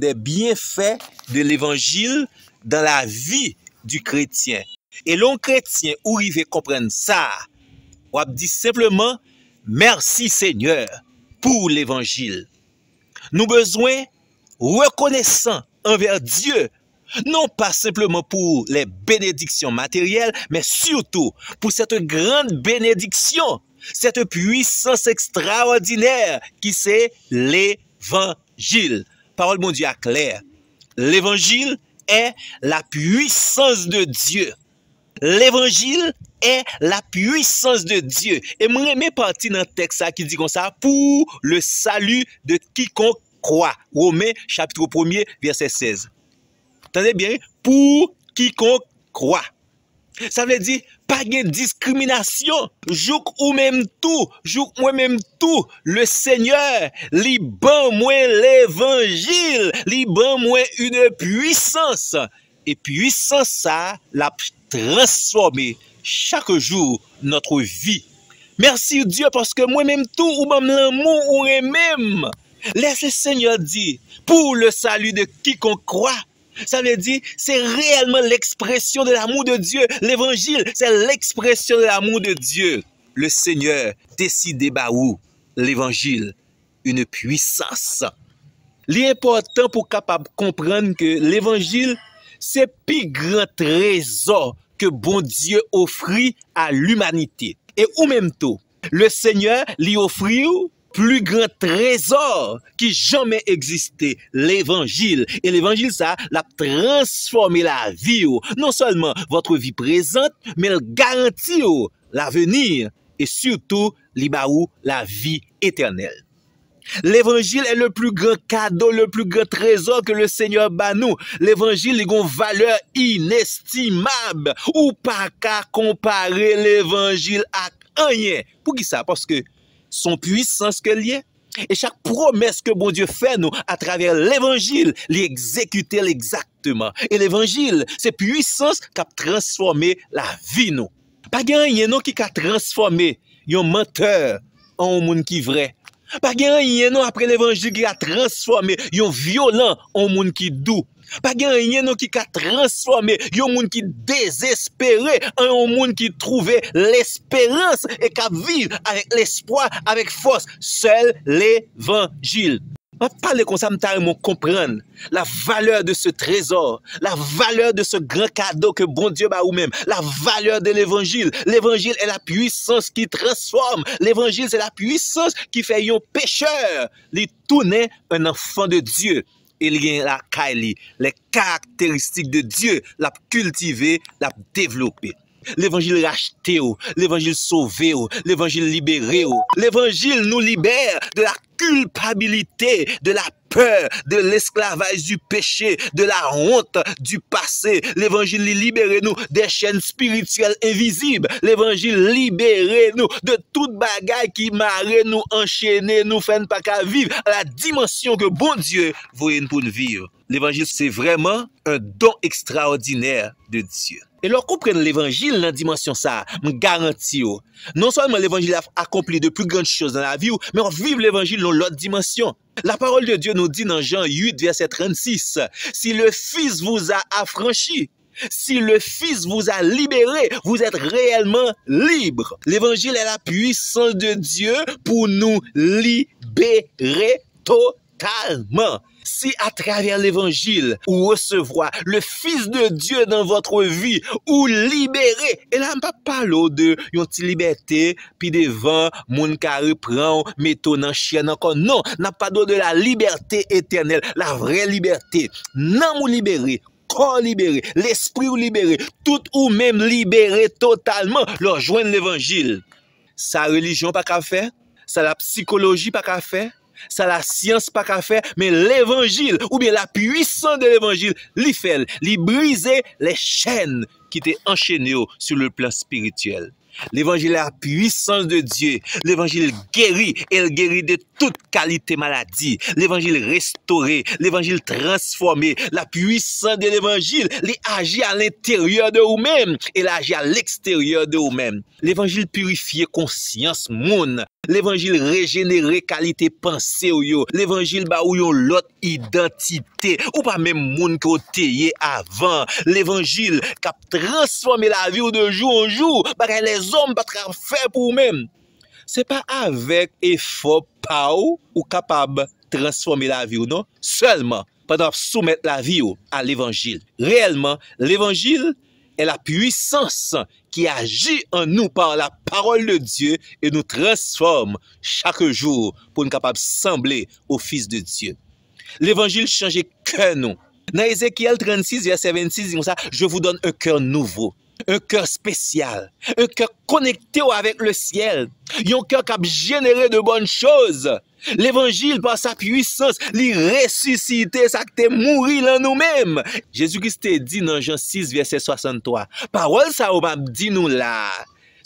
des bienfaits de l'évangile dans la vie du chrétien. Et l'on chrétien ou rive comprendre ça, on dit simplement merci Seigneur pour l'évangile. Nous besoin reconnaissant envers Dieu, non pas simplement pour les bénédictions matérielles, mais surtout pour cette grande bénédiction, cette puissance extraordinaire qui c'est l'évangile. Parole mon Dieu claire. L'évangile est la puissance de Dieu. L'évangile est la puissance de Dieu. Et moi, je parti dans le texte qui dit comme ça, pour le salut de quiconque croit. Romains chapitre 1er, verset 16. Attendez bien, pour quiconque croit. Ça veut dire, pas de discrimination. Jouk ou même tout, jouk moi même tout. Le Seigneur, li ban moi l'évangile, li ban moi une puissance. Et puissance ça, l'a transformer chaque jour notre vie. Merci Dieu parce que moi-même tout ou même l'amour ou même. Laisse le Seigneur dire, pour le salut de quiconque croit. Ça veut dire, c'est réellement l'expression de l'amour de Dieu. L'évangile, c'est l'expression de l'amour de Dieu. Le Seigneur décide baou l'évangile, une puissance. L'important pour capable comprendre que l'évangile, c'est plus grand trésor que bon Dieu offrit à l'humanité. Et ou même tout, le Seigneur lui offrit plus grand trésor qui jamais existé, l'évangile. Et l'évangile, ça, l'a transformé la vie, non seulement votre vie présente, mais elle garantit l'avenir et surtout, la vie éternelle. L'évangile est le plus grand cadeau, le plus grand trésor que le Seigneur bat nous. L'évangile a une valeur inestimable. Ou pas qu'à comparer l'évangile à rien. Pour qui ça? Parce que son puissance que lié. Et chaque promesse que bon Dieu fait nous à travers l'évangile, l'exécuter exactement. Et l'évangile, c'est puissance qui a transformé la vie nous. Pas rien non qui a transformé un menteur en un monde qui vrai. Pas rien non après l'évangile qui a transformé un violent en monde qui doux. Pas rien non qui a transformé un monde qui désespéré en un monde qui trouvait l'espérance et qui vivre avec l'espoir, avec force. Seul l'évangile. On parle comme ça, on comprendre la valeur de ce trésor, la valeur de ce grand cadeau que bon Dieu bat ou même, la valeur de l'évangile. L'évangile est la puissance qui transforme. L'évangile, c'est la puissance qui fait un pécheur, lui tourner un enfant de Dieu. Il y a la Kaili, les caractéristiques de Dieu, la cultiver, la développer. L'évangile racheté, l'évangile sauvé, l'évangile libéré. L'évangile nous libère de la culpabilité, de la peur, de l'esclavage du péché, de la honte du passé. L'évangile libère nous des chaînes spirituelles invisibles. L'évangile libère nous de toute bagaille qui marre nous, enchaîner nous, fait pas qu'à vivre à la dimension que bon Dieu voulait pour nous vivre. L'évangile, c'est vraiment un don extraordinaire de Dieu. Et lorsqu'on comprend l'évangile dans la dimension ça, je garantis, non seulement l'évangile a accompli de plus grandes choses dans la vie, mais on vit l'évangile dans l'autre dimension. La parole de Dieu nous dit dans Jean 8, verset 36, si le Fils vous a affranchi, si le Fils vous a libéré, vous êtes réellement libre. L'évangile est la puissance de Dieu pour nous libérer totalement. Si à travers l'évangile, ou recevoir le Fils de Dieu dans votre vie, ou libérer, et là, on ne parle pas de une petite liberté, puis devant, moun ka reprend, mettons dans chien encore. Non, n'a pas de la liberté éternelle, la vraie liberté. Non, ou libérer. Corps libéré, l'esprit ou libéré, tout ou même libéré totalement, leur joindre l'évangile. Sa religion pas qu'à faire, ça la psychologie pas qu'à faire, ça la science pas qu'à faire, mais l'évangile ou bien la puissance de l'évangile, li fait, li briser les chaînes qui étaient enchaînées sur le plan spirituel. L'évangile est la puissance de Dieu. L'évangile guérit. Elle guérit de toute qualité maladie. L'évangile restauré. L'évangile transformé. La puissance de l'évangile, elle agit à l'intérieur de vous-même. Elle agit à l'extérieur de vous-même. L'évangile purifie conscience monde. L'évangile régénéré qualité pensée. L'évangile ba ou yon l'autre identité. été, ou pas même moun qui été avant. L'évangile qui a transformé la vie de jour en jour, parce que les hommes pas faire pour eux-mêmes. C'est pas avec effort ou capable de transformer la vie, non? Seulement pendant soumettre la vie à l'évangile. Réellement, l'évangile est la puissance qui agit en nous par la parole de Dieu et nous transforme chaque jour pour nous capables de sembler au Fils de Dieu. L'évangile change cœur nous. Dans Ézéchiel 36, verset 26, il dit comme ça, je vous donne un cœur nouveau, un cœur spécial, un cœur connecté avec le ciel, un cœur qui a généré de bonnes choses. L'évangile, par sa puissance, il ressuscite, ça qui mourir en nous-mêmes. Jésus-Christ dit dans Jean 6, verset 63, parole ça va dit nous là.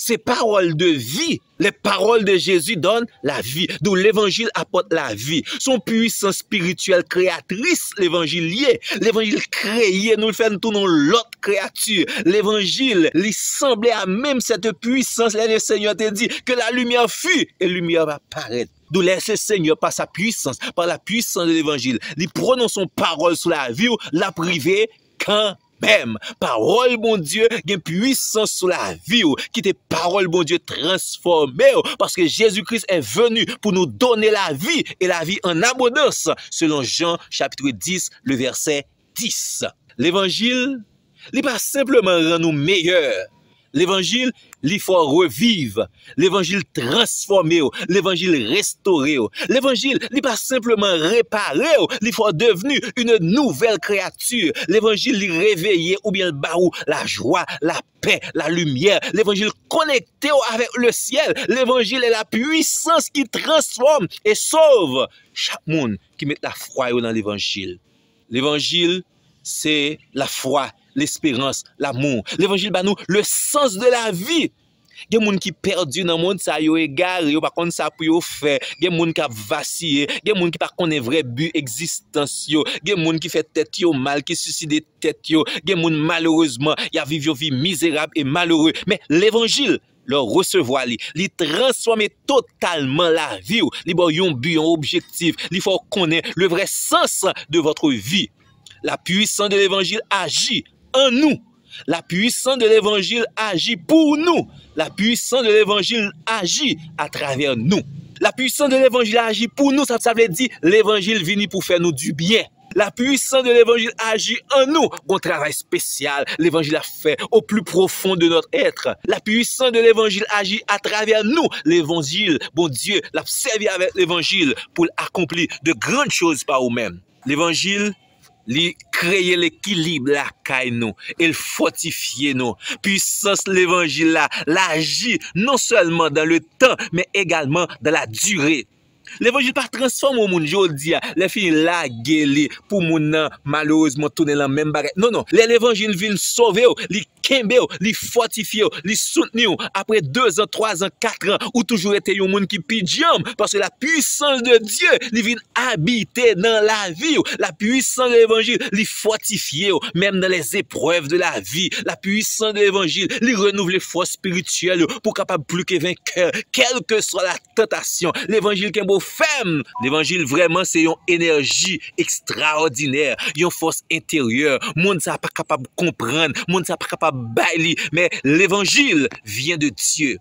Ces paroles de vie, les paroles de Jésus donnent la vie, d'où l'évangile apporte la vie. Son puissance spirituelle créatrice, l'évangile lié, l'évangile créé, nous le fait tout dans l'autre créature. L'évangile, il semblait à même cette puissance, là le Seigneur te dit que la lumière fut et la lumière va paraître. D'où laisse le Seigneur par sa puissance, par la puissance de l'évangile, il prononce son parole sur la vie, la privée quand même, parole bon Dieu, une puissance sur la vie, qui te parole bon Dieu transformée, parce que Jésus-Christ est venu pour nous donner la vie et la vie en abondance, selon Jean chapitre 10, le verset 10. L'évangile, il pas simplement rend nous meilleurs. L'évangile, il faut revivre. L'évangile transformer. L'évangile restaurer. L'évangile, il pas simplement réparer. Il faut devenir une nouvelle créature. L'évangile, il réveiller ou bien baou la joie, la paix, la lumière. L'évangile connecté avec le ciel. L'évangile est la puissance qui transforme et sauve chaque monde qui met la foi dans l'évangile. L'évangile, c'est la foi, l'espérance, l'amour. L'évangile ba nous le sens de la vie. Il y a des gens qui perdu dans le monde, ça yo égaré, yo pas connait ça pour yo faire. Il y a des gens qui vacillé, il y a des gens qui pas connait vrai but existence yo. Il y a des gens qui fait tête yo mal, qui suicide tête yo. Il y a des gens malheureusement, y a vivre vie misérable et malheureux. Mais l'évangile leur recevoir li transformer totalement la vie, li bon yon but, un objectif, il faut connaître le vrai sens de votre vie. La puissance de l'évangile agit en nous. La puissance de l'évangile agit pour nous. La puissance de l'évangile agit à travers nous. La puissance de l'évangile agit pour nous. Ça veut dire l'évangile vient pour faire nous du bien. La puissance de l'évangile agit en nous. Un travail spécial, l'évangile a fait au plus profond de notre être. La puissance de l'évangile agit à travers nous. L'évangile, bon Dieu, l'a servi avec l'évangile pour accomplir de grandes choses par nous-mêmes. L'évangile, il crée l'équilibre la caille nous, il fortifie nous. Puissance l'évangile là, l'agit non seulement dans le temps, mais également dans la durée. L'évangile pas transforme au monde jodi a, les filles la guéli pour moun malheureusement tourner la même bagarre. Non, l'évangile vient sauver, li kembe, li fortifier, li soutenir après 2 ans, 3 ans, 4 ans ou toujours été un monde qui pidjam parce que la puissance de Dieu, li vient habiter dans la vie. La puissance de l'évangile, li fortifier même dans les épreuves de la vie. La puissance de l'évangile, li renouvelle les forces spirituelles pour capable plus que vainqueur, quelle que soit la tentation. L'évangile qui est beau femme. L'évangile vraiment c'est une énergie extraordinaire, une force intérieure. Monde ça pas capable de comprendre, monde ça pas capable de bailler, mais l'évangile vient de Dieu.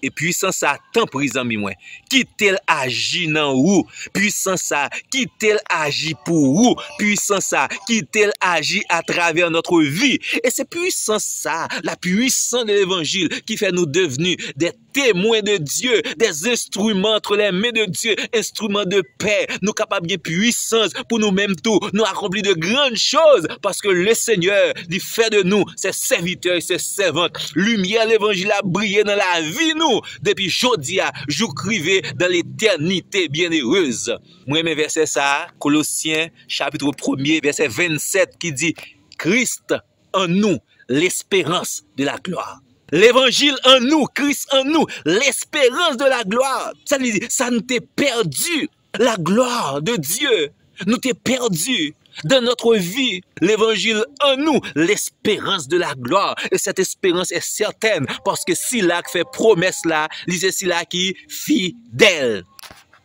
Et puissance ça tant pris en moi. Qui tel agit dans vous? Puissance ça qui tel agit pour vous? Puissance ça qui tel agit à travers notre vie? Et c'est puissance ça, la puissance de l'évangile qui fait nous devenir des témoins de Dieu, des instruments entre les mains de Dieu, instruments de paix, nous capables de puissance pour nous-mêmes tout, nous accomplir de grandes choses parce que le Seigneur, il fait de nous ses serviteurs et ses servantes. Lumière, l'évangile a brillé dans la vie nous depuis jodia, jour crivé dans l'éternité bienheureuse. Moi, mes versets ça, Colossiens chapitre 1er, verset 27 qui dit Christ en nous, l'espérance de la gloire. L'évangile en nous, Christ en nous, l'espérance de la gloire. Ça veut dire, ça nous t'est perdu. La gloire de Dieu nous t'est perdu dans notre vie. L'évangile en nous, l'espérance de la gloire. Et cette espérance est certaine parce que si là qui fait promesse là, lisez si là qui fidèle.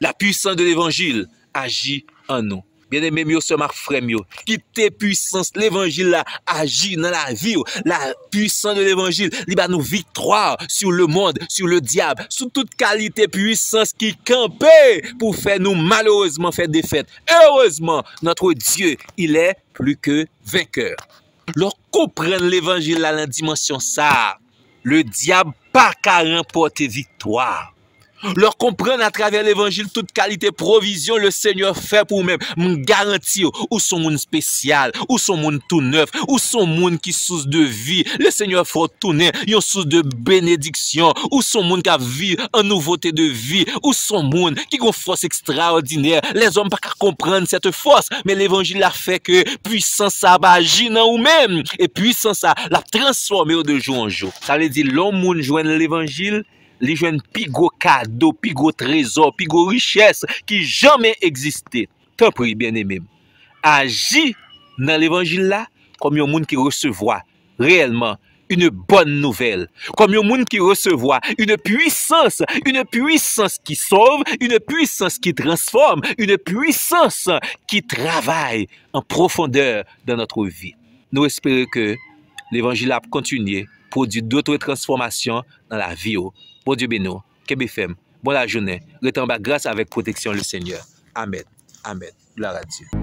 La puissance de l'évangile agit en nous. Bien-aimé, yo, ce marque frère, qui te puissance, l'évangile là, agit dans la vie, la puissance de l'évangile, il va nous victoire sur le monde, sur le diable, sur toute qualité puissance qui campait pour faire nous malheureusement faire défaite. Heureusement, notre Dieu, il est plus que vainqueur. Lorsqu'on comprend l'évangile là, dans la dimension ça, le diable pas qu'à remporter victoire. Leur comprendre à travers l'évangile toute qualité provision le Seigneur fait pour même me garantir ou son monde spécial ou son monde tout neuf ou son monde qui source de vie le Seigneur faut tourner une source de bénédiction ou son monde qui vit en nouveauté de vie ou son monde qui a une force extraordinaire les hommes pas qu'à comprendre cette force mais l'évangile a fait que puissance ça va agir dans ou même et puissance ça l'a transformé de jour en jour ça veut dire l'homme monde joindre l'évangile les jeunes pigo cadeau, pigo trésor, pigo richesse qui jamais existé. Tant pis, bien-aimé. Agis dans l'évangile là comme un monde qui recevoir réellement une bonne nouvelle. Comme un monde qui recevoir une puissance qui sauve, une puissance qui transforme, une puissance qui travaille en profondeur dans notre vie. Nous espérons que l'évangile a continué produire d'autres transformations dans la vie. Bon Dieu béni, KBFM, bonne la journée, retombe grâce avec protection le Seigneur. Amen. Amen. Gloire à Dieu.